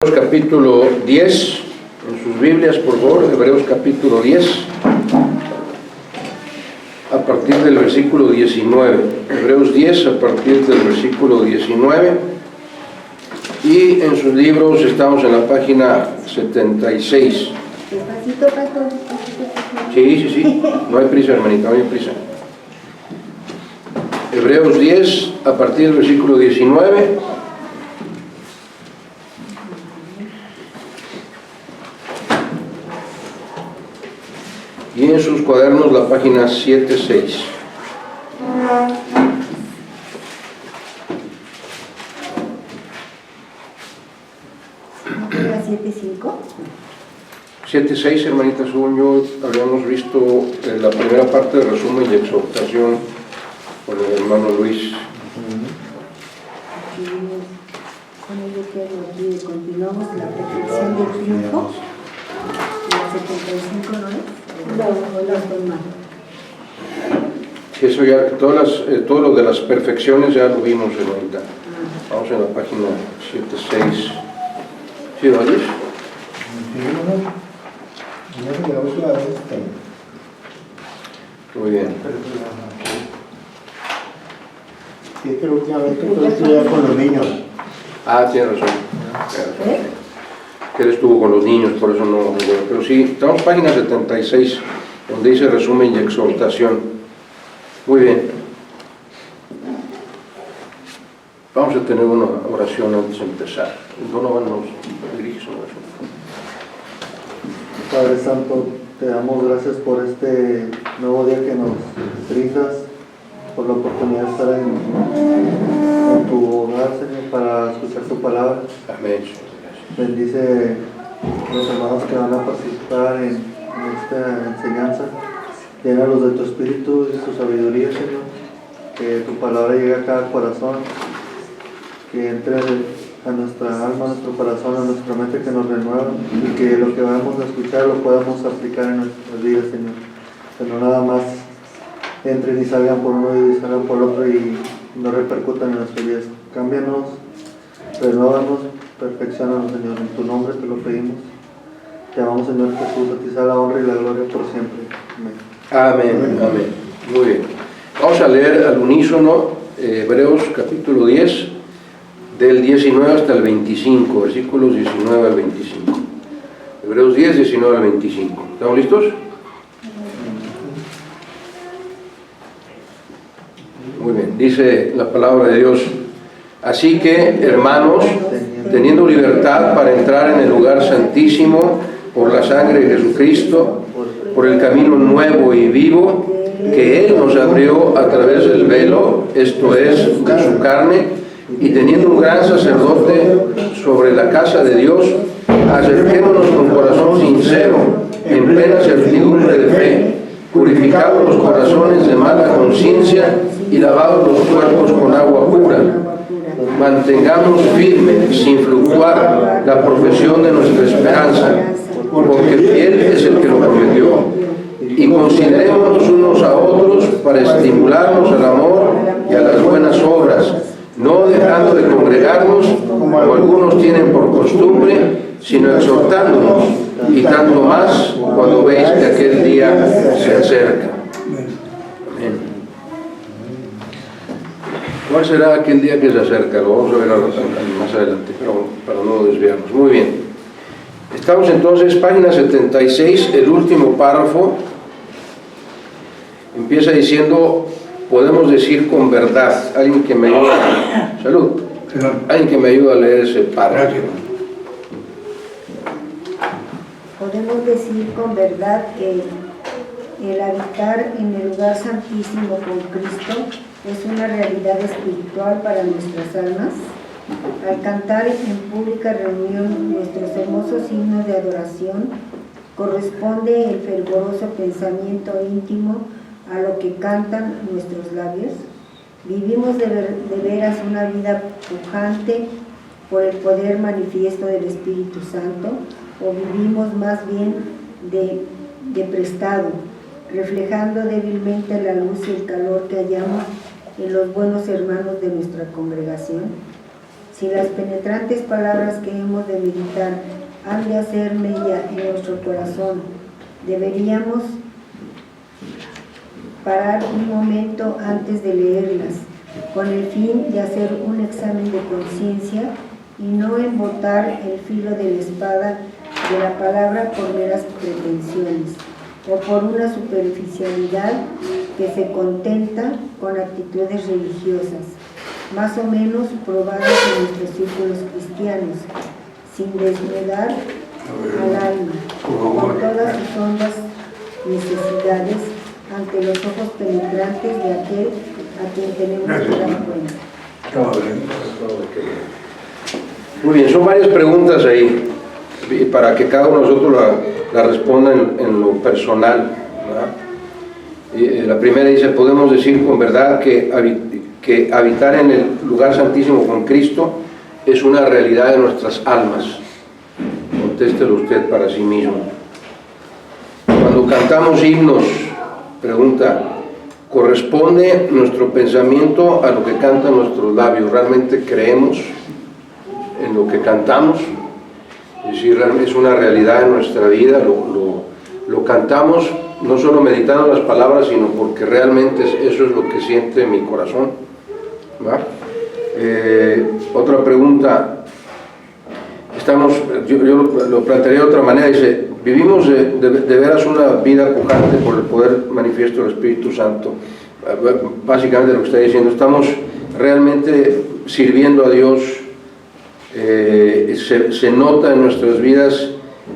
Capítulo 10, en sus Biblias, por favor, Hebreos capítulo 10, a partir del versículo 19. Hebreos 10, a partir del versículo 19. Y en sus libros estamos en la página 76. Despacito, pastor. Sí, no hay prisa, hermanita, no hay prisa. Hebreos 10, a partir del versículo 19. Y en sus cuadernos la página 76. ¿La 7.5? 7.6, hermanita, según yo, habíamos visto la primera parte de resumen y exhortación por el hermano Luis. Con ello quedo aquí, continuamos la perfección del triunfo. La 75, ¿no es? No, las dos más. Sí, eso ya, todo lo de las perfecciones ya lo vimos, hermanita. Vamos en la página 7.6. ¿Sí lo oyes? Muy bien. Sí, es que últimamente estoy estudiando con los niños. Ah, tiene razón. Que él estuvo con los niños, por eso no. Pero sí, estamos en página 76, donde dice resumen y exhortación. Muy bien. Vamos a tener una oración antes de empezar. Donovan nos dirige su oración. Padre Santo, te damos gracias por este nuevo día que nos brindas, por la oportunidad de estar en tu hogar, Señor, para escuchar tu palabra. Amén. Bendice los hermanos que van a participar en esta enseñanza. Llénalos de tu espíritu y de tu sabiduría, Señor. Que tu palabra llegue a cada corazón, que entre a nuestra alma, a nuestro corazón, a nuestra mente, que nos renueva, y que lo que vamos a escuchar lo podamos aplicar en nuestras vidas, Señor. Que no nada más entren y salgan por uno y salgan por otro y no repercutan en nuestras vidas. Cámbianos, renuévanos, perfeccionanos, Señor. En tu nombre te lo pedimos. Te amamos, Señor Jesús. A ti sea la honra y la gloria por siempre. Amén. Amén, amén. Muy bien. Vamos a leer al unísono Hebreos capítulo 10, del 19 hasta el 25, versículos 19 al 25. Hebreos 10, 19 al 25. ¿Estamos listos? Muy bien. Dice la palabra de Dios: así que, hermanos, teniendo libertad para entrar en el lugar santísimo por la sangre de Jesucristo, por el camino nuevo y vivo que Él nos abrió a través del velo, esto es, de su carne, y teniendo un gran sacerdote sobre la casa de Dios, acerquémonos con corazón sincero, en plena certidumbre de fe, purificados los corazones de mala conciencia y lavados los cuerpos con agua pura. Mantengamos firme, sin fluctuar, la profesión de nuestra esperanza, porque fiel es el que lo prometió. Y considerémonos unos a otros para estimularnos al amor y a las buenas obras, no dejando de congregarnos como algunos tienen por costumbre, sino exhortándonos, y tanto más cuando veis que aquel día se acerca. Amén. ¿Cuál será aquel día que se acerca? Lo vamos a ver más adelante, pero para no desviarnos. Muy bien. Estamos entonces, página 76, el último párrafo. Empieza diciendo, podemos decir con verdad. Alguien que me ayude. Salud. Alguien que me ayude a leer ese párrafo. Podemos decir con verdad que el habitar en el lugar santísimo con Cristo es una realidad espiritual para nuestras almas. Al cantar en pública reunión nuestros hermosos himnos de adoración, corresponde el fervoroso pensamiento íntimo a lo que cantan nuestros labios. Vivimos de veras una vida pujante por el poder manifiesto del Espíritu Santo, o vivimos más bien de prestado, reflejando débilmente la luz y el calor que hallamos en los buenos hermanos de nuestra congregación. Si las penetrantes palabras que hemos de meditar han de hacer mella en nuestro corazón, deberíamos parar un momento antes de leerlas, con el fin de hacer un examen de conciencia y no embotar el filo de la espada de la palabra por meras pretensiones o por una superficialidad que se contenta con actitudes religiosas, más o menos probadas en nuestros círculos cristianos, sin desnudar al alma, con todas sus hondas necesidades, ante los ojos penetrantes de aquel a quien tenemos que dar cuenta. Muy bien, son varias preguntas ahí, para que cada uno de nosotros la responda en lo personal, ¿verdad? La primera dice, podemos decir con verdad que habitar en el lugar santísimo con Cristo es una realidad de nuestras almas. Contéstelo usted para sí mismo. Cuando cantamos himnos, pregunta, ¿corresponde nuestro pensamiento a lo que cantan nuestros labios? ¿Realmente creemos en lo que cantamos? Es decir, realmente es una realidad en nuestra vida, lo cantamos no solo meditando las palabras, sino porque realmente eso es lo que siente mi corazón, ¿va? Otra pregunta, yo lo plantearía de otra manera, dice, vivimos de veras una vida pujante por el poder manifiesto del Espíritu Santo. Básicamente lo que está diciendo, estamos realmente sirviendo a Dios, se nota en nuestras vidas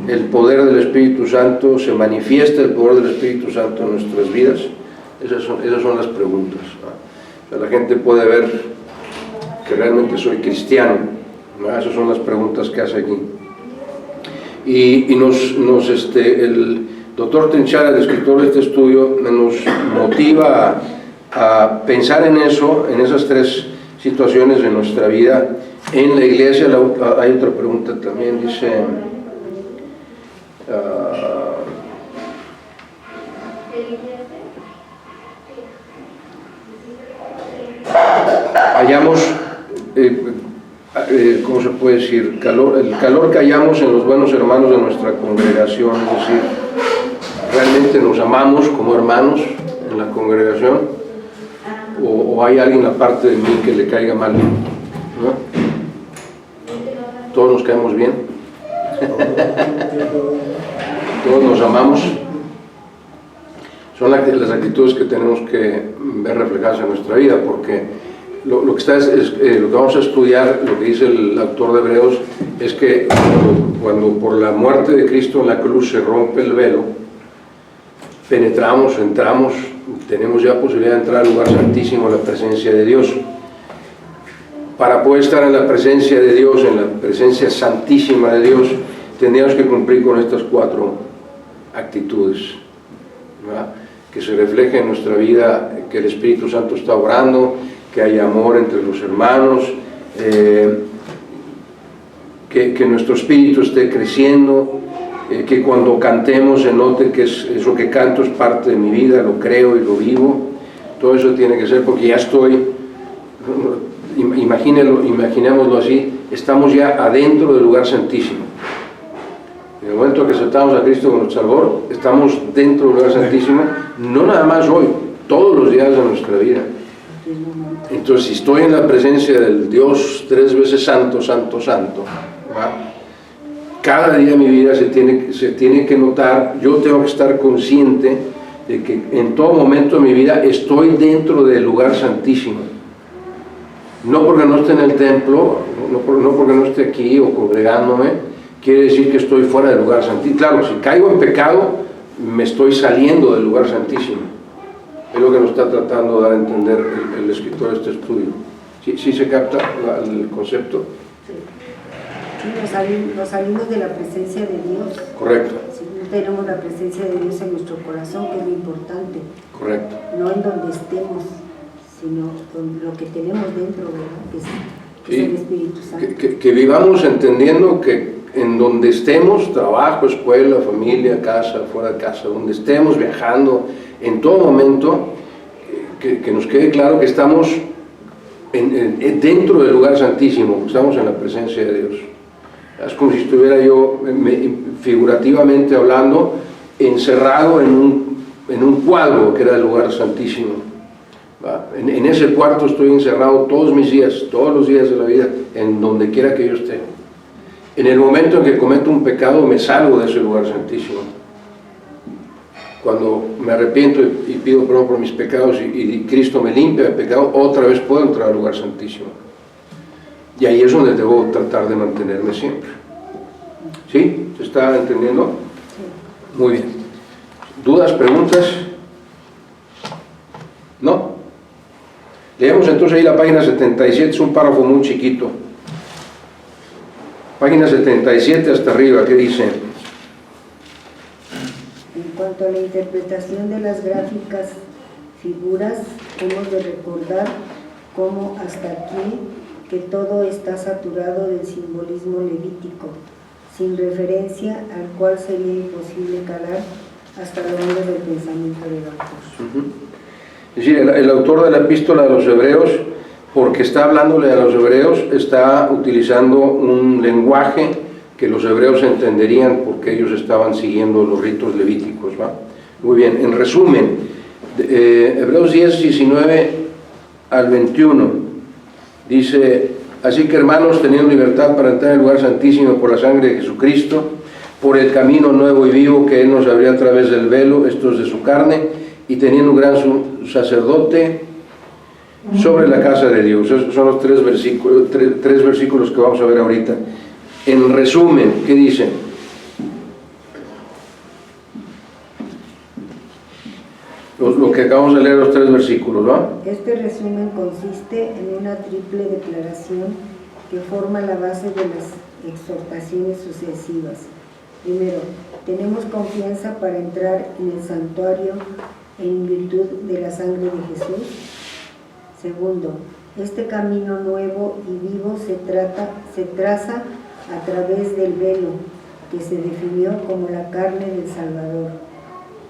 el poder del Espíritu Santo, se manifiesta el poder del Espíritu Santo en nuestras vidas. Esas son las preguntas, ¿no? O sea, la gente puede ver que realmente soy cristiano, ¿no? Esas son las preguntas que hace aquí. Y el doctor Trinchara, el escritor de este estudio, nos motiva a pensar en eso, en esas tres situaciones de nuestra vida. En la iglesia hay otra pregunta también, dice, hallamos, ¿cómo se puede decir? El calor que hallamos en los buenos hermanos de nuestra congregación, es decir, ¿realmente nos amamos como hermanos en la congregación? ¿O hay alguien aparte de mí que le caiga mal? ¿No? ¿Todos nos caemos bien? ¿Todos nos amamos? Son las actitudes que tenemos que ver reflejadas en nuestra vida, porque lo que vamos a estudiar, lo que dice el autor de Hebreos, es que cuando por la muerte de Cristo en la cruz se rompe el velo, penetramos, entramos, tenemos ya posibilidad de entrar al lugar santísimo, a la presencia de Dios. Para poder estar en la presencia de Dios, en la presencia santísima de Dios, tendríamos que cumplir con estas 4 actitudes, ¿verdad? Que se refleje en nuestra vida que el Espíritu Santo está obrando, que haya amor entre los hermanos, que nuestro espíritu esté creciendo, que cuando cantemos se note que eso que canto es parte de mi vida, lo creo y lo vivo. Todo eso tiene que ser porque ya estoy, imaginémoslo así, estamos ya adentro del lugar santísimo. En el momento que aceptamos a Cristo como nuestro Salvador, estamos dentro del lugar santísimo, no nada más hoy, todos los días de nuestra vida. Entonces, si estoy en la presencia del Dios 3 veces santo, santo, santo, ¿verdad? Cada día de mi vida se tiene que notar, yo tengo que estar consciente de que en todo momento de mi vida estoy dentro del lugar santísimo. No porque no esté en el templo, no porque no esté aquí o congregándome, quiere decir que estoy fuera del lugar santísimo. Claro, si caigo en pecado, me estoy saliendo del lugar santísimo. Es lo que nos está tratando de dar a entender el escritor de este estudio. ¿Sí se capta el concepto? Sí. Nos salimos de la presencia de Dios. Correcto. Si no tenemos la presencia de Dios en nuestro corazón, que es lo importante. Correcto. No en donde estemos, sino con lo que tenemos dentro, ¿verdad? Que es el Espíritu Santo. Que vivamos entendiendo que en donde estemos, trabajo, escuela, familia, casa, fuera de casa, donde estemos viajando, en todo momento, que nos quede claro que estamos dentro del lugar santísimo, estamos en la presencia de Dios. Es como si estuviera yo, figurativamente hablando, encerrado en un cuadro que era el lugar santísimo. En ese cuarto estoy encerrado todos mis días, todos los días de la vida, en donde quiera que yo esté. En el momento en que cometo un pecado, me salgo de ese lugar santísimo. Cuando me arrepiento y pido perdón por mis pecados y Cristo me limpia de pecado, otra vez puedo entrar al lugar santísimo. Y ahí es donde debo tratar de mantenerme siempre. ¿Sí? ¿Se está entendiendo? Sí. Muy bien. ¿Dudas, preguntas? ¿No? Leemos entonces ahí la página 77, es un párrafo muy chiquito. Página 77 hasta arriba, ¿qué dice? En cuanto a la interpretación de las gráficas figuras, hemos de recordar cómo hasta aquí que todo está saturado del simbolismo levítico, sin referencia al cual sería imposible calar hasta lo hondo del pensamiento del autor. Es decir, el autor de la epístola de los Hebreos, porque está hablándole a los hebreos, está utilizando un lenguaje que los hebreos entenderían porque ellos estaban siguiendo los ritos levíticos, ¿va? Muy bien, en resumen, Hebreos 10, 19 al 21, dice: así que hermanos, teniendo libertad para entrar en el lugar santísimo por la sangre de Jesucristo, por el camino nuevo y vivo que Él nos abrió a través del velo, esto es de su carne, y teniendo un gran sacerdote sobre la casa de Dios. Esos son los tres versículos que vamos a ver ahorita. En resumen, ¿qué dicen? Lo que acabamos de leer, los tres versículos, ¿no? Este resumen consiste en una triple declaración que forma la base de las exhortaciones sucesivas. Primero, tenemos confianza para entrar en el santuario en virtud de la sangre de Jesús. Segundo, este camino nuevo y vivo se traza a través del velo, que se definió como la carne del Salvador.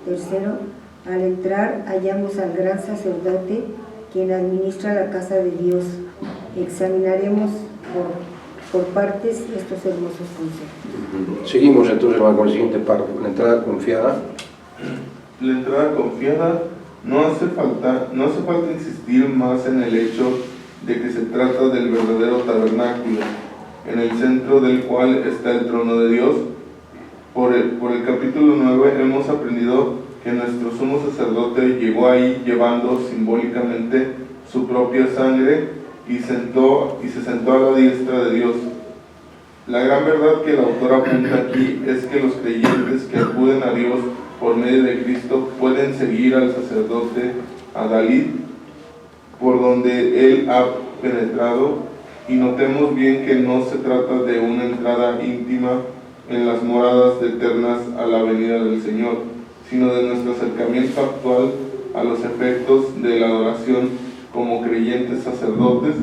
Tercero, al entrar hallamos al gran sacerdote, quien administra la casa de Dios. Examinaremos por partes estos hermosos conceptos. Seguimos entonces con el siguiente párrafo, la entrada confiada. La entrada confiada no hace falta insistir más en el hecho de que se trata del verdadero tabernáculo, en el centro del cual está el trono de Dios. Por el capítulo 9 hemos aprendido que nuestro sumo sacerdote llegó ahí llevando simbólicamente su propia sangre y se sentó a la diestra de Dios. La gran verdad que el autor apunta aquí es que los creyentes que acuden a Dios por medio de Cristo pueden seguir al sacerdote, a David, por donde él ha penetrado, y notemos bien que no se trata de una entrada íntima en las moradas eternas a la venida del Señor, sino de nuestro acercamiento actual a los efectos de la adoración como creyentes sacerdotes,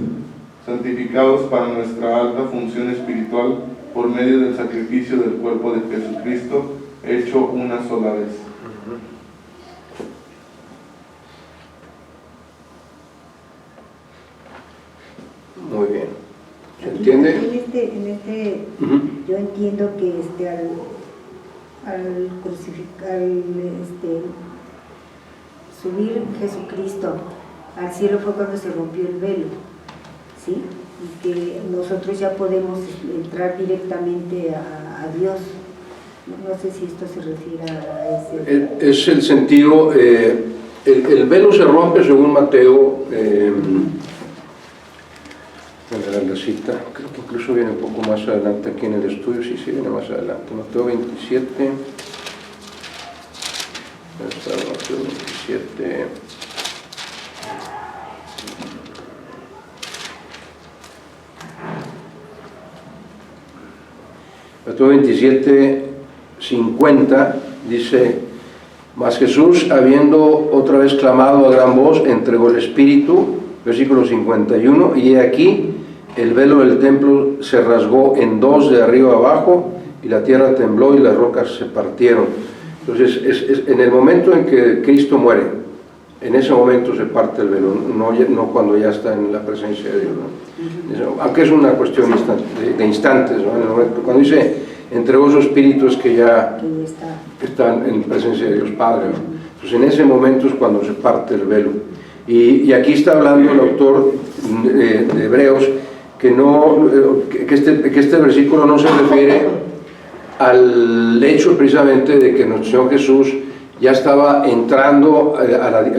santificados para nuestra alta función espiritual por medio del sacrificio del cuerpo de Jesucristo, hecho una sola vez. Muy bien. ¿Se entiende? Yo entiendo que al subir Jesucristo al cielo fue cuando se rompió el velo, ¿sí? Y que nosotros ya podemos entrar directamente a Dios. No sé si esto se refiere a ese... Es el sentido, el velo se rompe según Mateo, la cita, creo que incluso viene un poco más adelante aquí en el estudio, sí viene más adelante, Mateo 27, Mateo 27, Mateo 27, 50, dice: mas Jesús, habiendo otra vez clamado a gran voz, entregó el Espíritu, versículo 51, y he aquí, el velo del templo se rasgó en dos de arriba abajo, y la tierra tembló y las rocas se partieron. Entonces, es en el momento en que Cristo muere, En ese momento se parte el velo, no cuando ya está en la presencia de Dios, ¿no? Aunque es una cuestión de instantes, ¿no? En el momento, cuando dice entregó su espíritu es que ya están en presencia de Dios Padre, ¿no? Entonces en ese momento es cuando se parte el velo. Y aquí está hablando el autor de Hebreos que este versículo no se refiere al hecho precisamente de que nuestro Señor Jesús ya estaba entrando,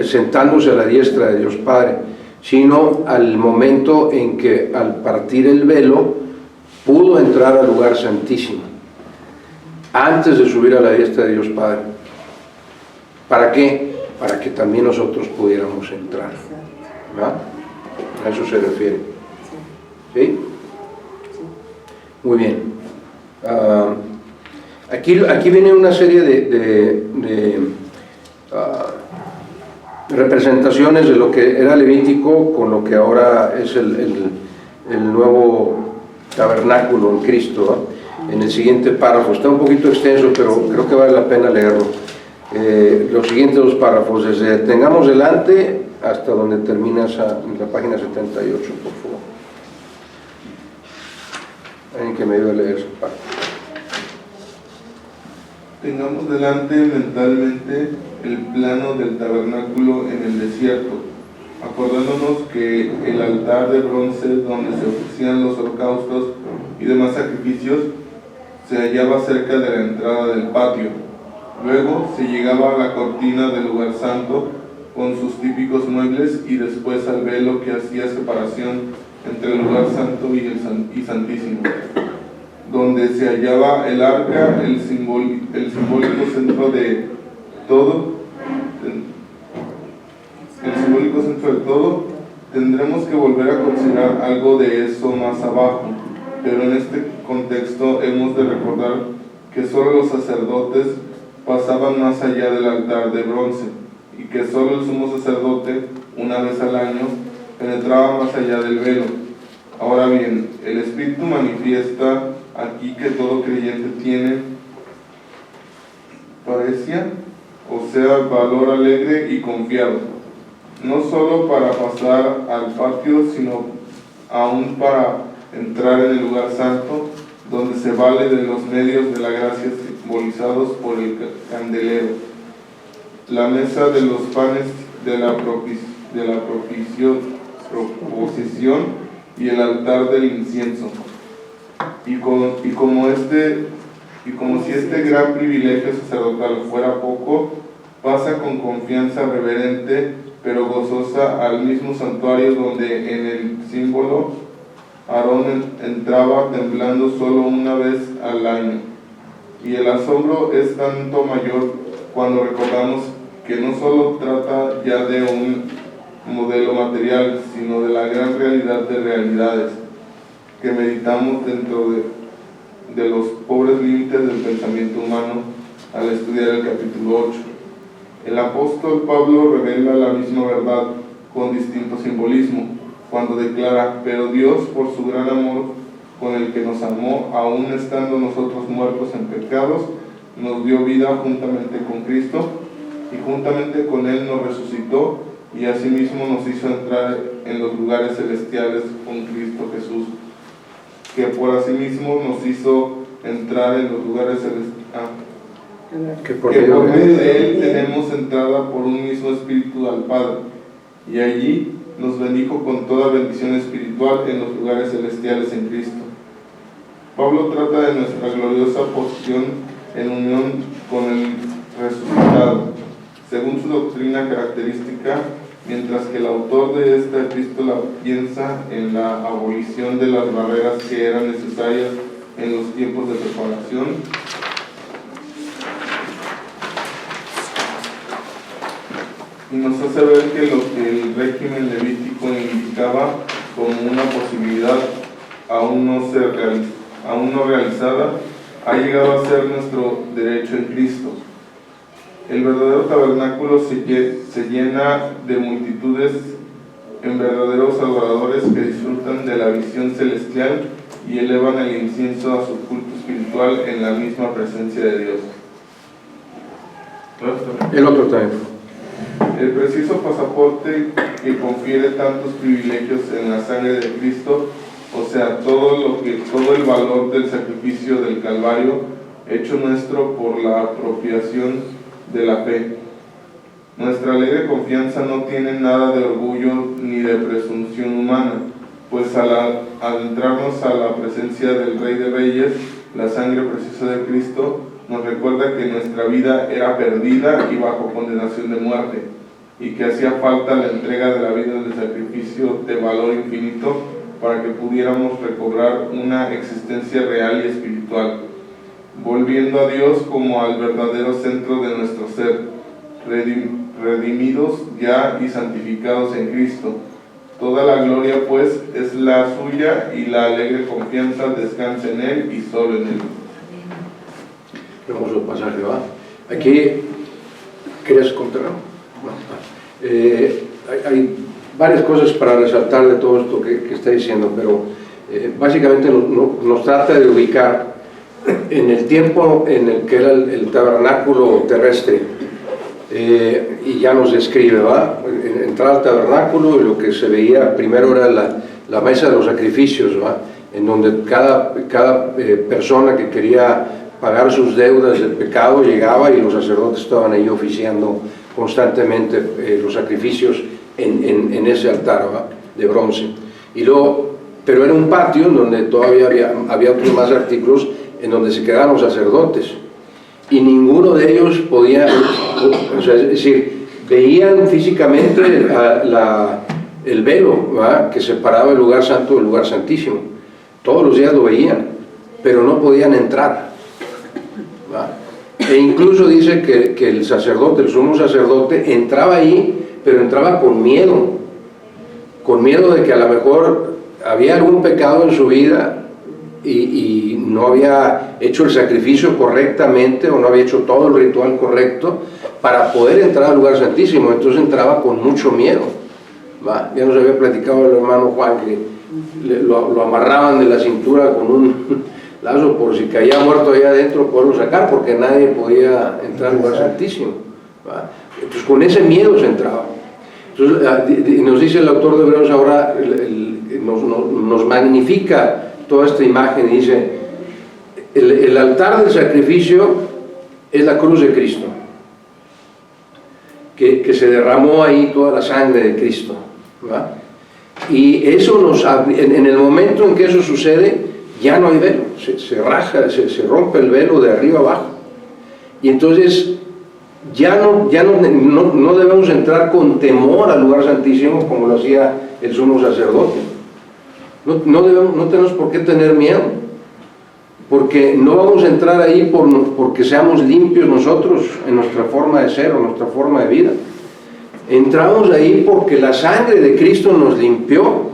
sentándose a la diestra de Dios Padre, sino al momento en que al partir el velo pudo entrar al lugar santísimo, antes de subir a la diestra de Dios Padre. ¿Para qué? Para que también nosotros pudiéramos entrar, ¿verdad? A eso se refiere. ¿Sí? Muy bien. Aquí viene una serie de representaciones de lo que era Levítico con lo que ahora es el nuevo tabernáculo en Cristo, ¿no? En el siguiente párrafo, está un poquito extenso, pero creo que vale la pena leerlo. Los siguientes dos párrafos, desde tengamos delante hasta donde termina en la página 78, por favor. Alguien que me ayude a leer esa parte. Tengamos delante mentalmente el plano del tabernáculo en el desierto, acordándonos que el altar de bronce donde se ofrecían los holocaustos y demás sacrificios se hallaba cerca de la entrada del patio. Luego se llegaba a la cortina del lugar santo con sus típicos muebles y después al velo que hacía separación entre el lugar santo y santísimo, donde se hallaba el arca, el simbólico centro de todo. El simbólico centro de todo. Tendremos que volver a considerar algo de eso más abajo, pero en este contexto hemos de recordar que solo los sacerdotes pasaban más allá del altar de bronce y que solo el sumo sacerdote, una vez al año, penetraba más allá del velo. Ahora bien, el Espíritu manifiesta aquí que todo creyente tiene parecia, o sea, valor alegre y confiado, no solo para pasar al patio, sino aún para entrar en el lugar santo, donde se vale de los medios de la gracia simbolizados por el candelero, la mesa de los panes de la proposición y el altar del incienso. Y como si este gran privilegio sacerdotal fuera poco, pasa con confianza reverente pero gozosa al mismo santuario donde en el símbolo Aarón entraba temblando solo una vez al año. Y el asombro es tanto mayor cuando recordamos que no solo trata ya de un modelo material, sino de la gran realidad de realidades que meditamos dentro de los pobres límites del pensamiento humano al estudiar el capítulo 8. El apóstol Pablo revela la misma verdad con distinto simbolismo cuando declara: pero Dios, por su gran amor con el que nos amó, aún estando nosotros muertos en pecados, nos dio vida juntamente con Cristo, y juntamente con Él nos resucitó, y asimismo nos hizo entrar en los lugares celestiales con Cristo Jesús, que por asimismo nos hizo entrar en los lugares celestiales, que por medio de Él tenemos entrada por un mismo Espíritu al Padre, y allí nos bendijo con toda bendición espiritual en los lugares celestiales en Cristo. Pablo trata de nuestra gloriosa posición en unión con el resucitado, según su doctrina característica, mientras que el autor de esta epístola piensa en la abolición de las barreras que eran necesarias en los tiempos de preparación. Y nos hace ver que lo que el régimen levítico indicaba como una posibilidad aún no realizada, ha llegado a ser nuestro derecho en Cristo. El verdadero tabernáculo se llena de multitudes en verdaderos adoradores que disfrutan de la visión celestial y elevan el incienso a su culto espiritual en la misma presencia de Dios. El otro también. El preciso pasaporte que confiere tantos privilegios en la sangre de Cristo, o sea, todo el valor del sacrificio del Calvario, hecho nuestro por la apropiación de la fe. Nuestra alegre confianza no tiene nada de orgullo ni de presunción humana, pues al adentrarnos a la presencia del Rey de Reyes, la sangre preciosa de Cristo nos recuerda que nuestra vida era perdida y bajo condenación de muerte, y que hacía falta la entrega de la vida del sacrificio de valor infinito para que pudiéramos recobrar una existencia real y espiritual, volviendo a Dios como al verdadero centro de nuestro ser, redimidos ya y santificados en Cristo. Toda la gloria pues es la suya y la alegre confianza descansa en Él y solo en Él. Hermoso pasaje, ¿va? Aquí, ¿quieres contar? Hay varias cosas para resaltar de todo esto que está diciendo, pero básicamente nos trata de ubicar en el tiempo en el que era el tabernáculo terrestre, y ya nos describe, ¿va? Entrar al tabernáculo y lo que se veía primero era la mesa de los sacrificios, ¿va? En donde cada persona que quería pagar sus deudas del pecado llegaba y los sacerdotes estaban ahí oficiando constantemente los sacrificios en ese altar, ¿va? De bronce. Y luego, pero era un patio en donde todavía había otros más artículos en donde se quedaban los sacerdotes, y ninguno de ellos podía, o sea, es decir, veían físicamente el velo, ¿va? Que separaba el lugar santo del lugar santísimo. Todos los días lo veían, pero no podían entrar, ¿va? E incluso dice que el sacerdote, el sumo sacerdote, entraba ahí, pero entraba con miedo de que a lo mejor había algún pecado en su vida y no había hecho el sacrificio correctamente, o no había hecho todo el ritual correcto para poder entrar al lugar santísimo. Entonces entraba con mucho miedo, ¿va? Ya nos había platicado el hermano Juan que lo amarraban de la cintura con un lazo por si caía muerto allá adentro poderlo sacar, porque nadie podía entrar al lugar santísimo, ¿va? Entonces con ese miedo se entraba. Entonces nos dice el autor de Hebreos ahora, nos magnifica toda esta imagen y dice: el altar del sacrificio es la cruz de Cristo, que se derramó ahí toda la sangre de Cristo, ¿va? Y eso en el momento en que eso sucede, ya no hay velo, se raja, se rompe el velo de arriba abajo, y entonces ya no debemos entrar con temor al lugar santísimo como lo hacía el sumo sacerdote. No tenemos por qué tener miedo, porque no vamos a entrar ahí porque seamos limpios nosotros en nuestra forma de ser o nuestra forma de vida. Entramos ahí porque la sangre de Cristo nos limpió,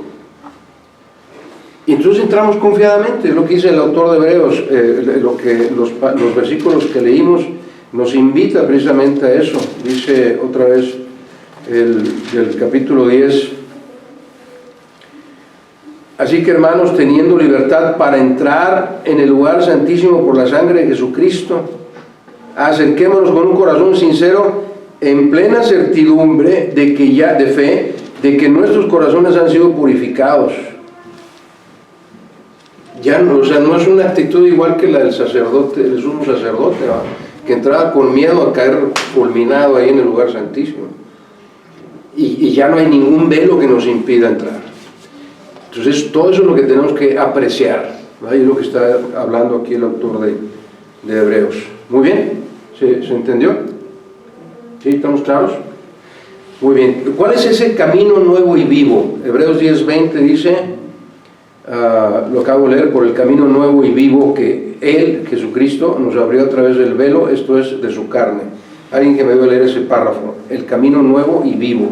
y entonces entramos confiadamente. Es lo que dice el autor de Hebreos, los versículos que leímos nos invita precisamente a eso. Dice otra vez el capítulo 10: así que, hermanos, teniendo libertad para entrar en el lugar santísimo por la sangre de Jesucristo, acerquémonos con un corazón sincero, en plena certidumbre de fe, de que nuestros corazones han sido purificados. Ya no, o sea, no es una actitud igual que la del sacerdote, del sumo sacerdote, ¿va? Que entraba con miedo a caer fulminado ahí en el lugar santísimo, y ya no hay ningún velo que nos impida entrar. Entonces todo eso es lo que tenemos que apreciar, ¿va? Y es lo que está hablando aquí el autor de Hebreos. Muy bien, ¿se entendió? ¿Sí? ¿Estamos claros? Muy bien. ¿Cuál es ese camino nuevo y vivo? Hebreos 10:20 dice, lo acabo de leer: por el camino nuevo y vivo que Él, Jesucristo, nos abrió a través del velo, esto es, de su carne. Alguien que me debe leer ese párrafo: el camino nuevo y vivo.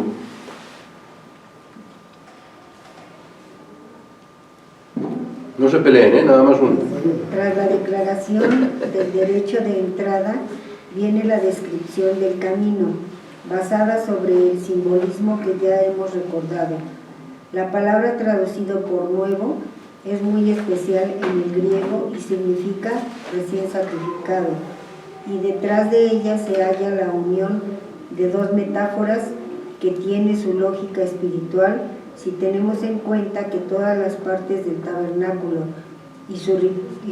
No se peleen, nada más uno. Tras la declaración del derecho de entrada viene la descripción del camino, basada sobre el simbolismo que ya hemos recordado. La palabra traducido por nuevo es muy especial en el griego y significa recién santificado, y detrás de ella se halla la unión de dos metáforas que tiene su lógica espiritual si tenemos en cuenta que todas las partes del tabernáculo y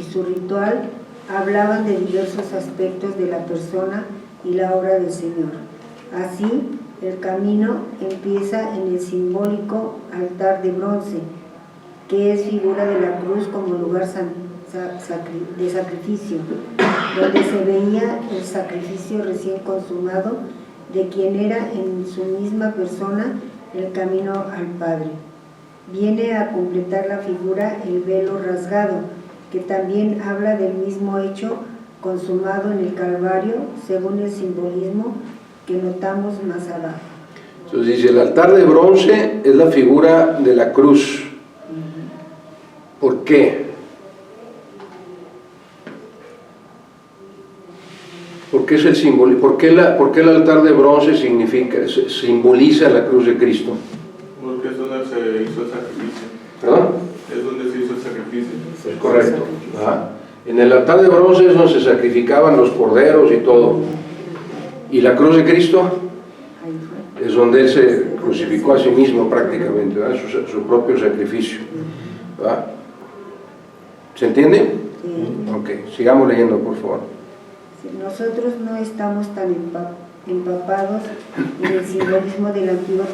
su ritual hablaban de diversos aspectos de la persona y la obra del Señor. Así, el camino empieza en el simbólico altar de bronce, que es figura de la cruz como lugar de sacrificio, donde se veía el sacrificio recién consumado de quien era en su misma persona el camino al Padre. Viene a completar la figura el velo rasgado, que también habla del mismo hecho consumado en el Calvario, según el simbolismo que notamos más abajo. Entonces dice, el altar de bronce es la figura de la cruz. ¿Por qué? ¿Por qué es el símbolo? ¿Por qué el altar de bronce simboliza la cruz de Cristo? Porque es donde se hizo el sacrificio. ¿Perdón? Es donde se hizo el sacrificio. Es correcto. Ajá. En el altar de bronce es donde se sacrificaban los corderos y todo. ¿Y la cruz de Cristo? Es donde Él se crucificó a sí mismo prácticamente, ¿verdad? Su propio sacrificio, ¿verdad? ¿Se entiende? Sí. Ok, sigamos leyendo, por favor. Nosotros no estamos tan empapados en el simbolismo del Antiguo